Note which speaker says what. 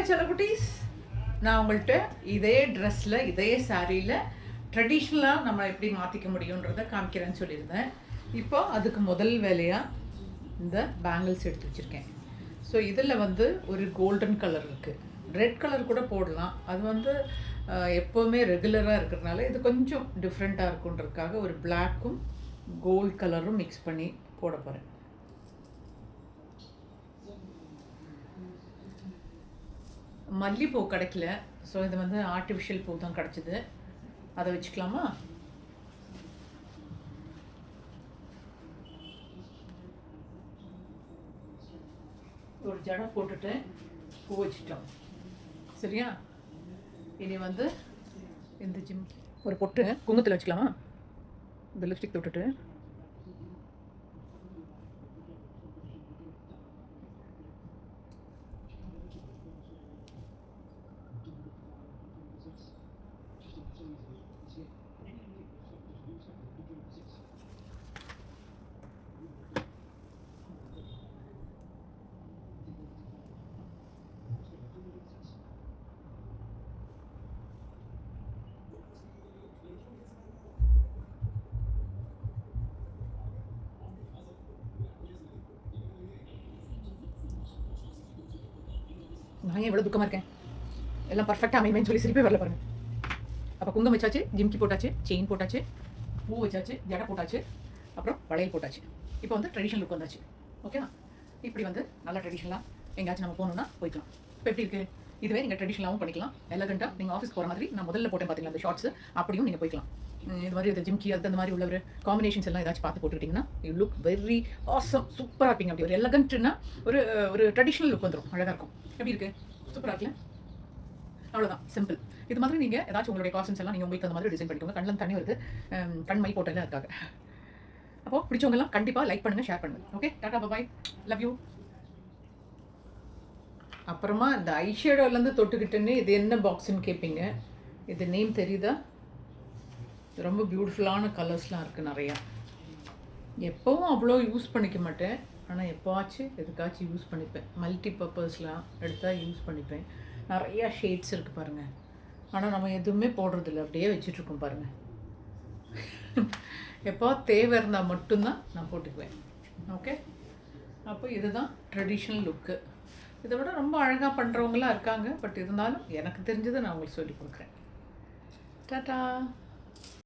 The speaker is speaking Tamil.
Speaker 1: ஹாய் செல்லக்குட்டீஸ், நான் உங்கள்கிட்ட இதே ட்ரெஸ்ஸில் இதே சாரியில் ட்ரெடிஷ்னலாக நம்ம எப்படி மாற்றிக்க முடியுன்றதை காமிக்கிறேன்னு சொல்லியிருந்தேன். இப்போ அதுக்கு முதல் வேலையாக இந்த பேங்கிள்ஸ் எடுத்து வச்சுருக்கேன். ஸோ இதில் வந்து ஒரு கோல்டன் கலர் இருக்குது, ரெட் கலர் கூட போடலாம். அது வந்து எப்போவுமே ரெகுலராக இருக்கிறதுனால இது கொஞ்சம் டிஃப்ரெண்ட்டாக இருக்குன்றதுக்காக ஒரு பிளாக்கும் கோல்ட் கலரும் மிக்ஸ் பண்ணி போட போகிறேன். மல்லிப்பூ கிடைக்கல, ஸோ இது வந்து ஆர்டிஃபிஷியல் பூ தான் கிடச்சிது. அதை வச்சுக்கலாமா? ஒரு ஜடை போட்டுட்டு பூ வச்சுட்டோம், சரியா? இனி வந்து இந்த ஒரு பொட்டு குங்குமத்தில் வச்சுக்கலாமா? இந்த லிப்ஸ்டிக் தொட்டுட்டு நான் எவ்வளோ துக்கமாக இருக்கேன், எல்லாம் பர்ஃபெக்டாக அமையுமேன்னு சொல்லி சிரிப்பே வரல பாருங்க. அப்போ குங்கம் வச்சாச்சு, ஜிம்கி போட்டாச்சு, செயின் போட்டாச்சு, பூ வச்சாச்சு, ஜடை போட்டாச்சு, அப்புறம் வளையல் போட்டாச்சு. இப்போ வந்து ட்ரெடிஷ்னல் லுக் வந்தாச்சு. ஓகேவா? இப்படி வந்து நல்லா ட்ரெடிஷ்னலாக எங்கேயாச்சும் நம்ம போகணுன்னா போய்க்கலாம். இப்போ எப்படி இருக்குது? இதுவே நீங்கள் ட்ரெடிஷ்னலாகவும் பண்ணிக்கலாம், எலகண்ட்டாக நீங்கள் ஆஃபீஸ் போகிற மாதிரி. நான் முதல்ல போட்டேன் பார்த்தீங்களா அந்த ஷார்ட்ஸ், அப்படியும் நீங்கள் போய்க்கலாம். இது மாதிரி இந்த ஜிம்கி அது அந்த மாதிரி உள்ள ஒரு காம்பினேஷன்ஸ் எல்லாம் ஏதாச்சும் பார்த்து போட்டுக்கிட்டிங்கன்னா யூ லுக் வெரி ஆசம், சூப்பராக இருப்பீங்க. அப்படி ஒரு எலகண்ட்னா ஒரு ஒரு ட்ரெடிஷ்னல் லுக் வந்துடும், அழகாக இருக்கும். எப்படி இருக்குது? சூப்பராக இருக்குல்ல? அவ்வளோதான், சிம்பிள். இது மாதிரி நீங்கள் ஏதாச்சும் உங்களுடைய காஸ்டியூம்ஸ் எல்லாம் நீங்கள் உங்களுக்கு அந்த மாதிரி டிசைன் பண்ணிக்கோங்க. கண்ணில் தண்ணி வருது, கண் மை போட்டெல்லாம் இருக்காங்க. அப்போது பிடிச்சவங்கலாம் கண்டிப்பாக லைக் பண்ணுங்கள், ஷேர் பண்ணுங்கள். Okay, Tata, bye, love you. அப்புறமா இந்த ஐஷேடோலேருந்து தொட்டுக்கிட்டேன்னு இது என்ன பாக்ஸுன்னு கேட்பீங்க. இது நேம் தெரியுதா? ரொம்ப பியூட்டிஃபுல்லான கலர்ஸ்லாம் இருக்குது நிறையா. எப்போவும் அவ்வளோ யூஸ் பண்ணிக்க மாட்டேன், ஆனால் எப்போவாச்சும் எதுக்காச்சும் யூஸ் பண்ணிப்பேன். மல்டி பர்பஸ்லாம் எடுத்தால் யூஸ் பண்ணிப்பேன். நிறையா ஷேட்ஸ் இருக்குது பாருங்கள், ஆனால் நம்ம எதுவுமே போடுறதில்ல, அப்படியே வச்சிட்ருக்கோம் பாருங்கள். எப்போ தேவை இருந்தால் மட்டும்தான் நான் போட்டுக்குவேன். ஓகே, அப்போ இதுதான் ட்ரெடிஷ்னல் லுக்கு. இதை விட ரொம்ப அழகாக பண்ணுறவங்களாம் இருக்காங்க, பட் இருந்தாலும் எனக்கு தெரிஞ்சதை நான் உங்களுக்கு சொல்லி கொடுக்குறேன். டாடா.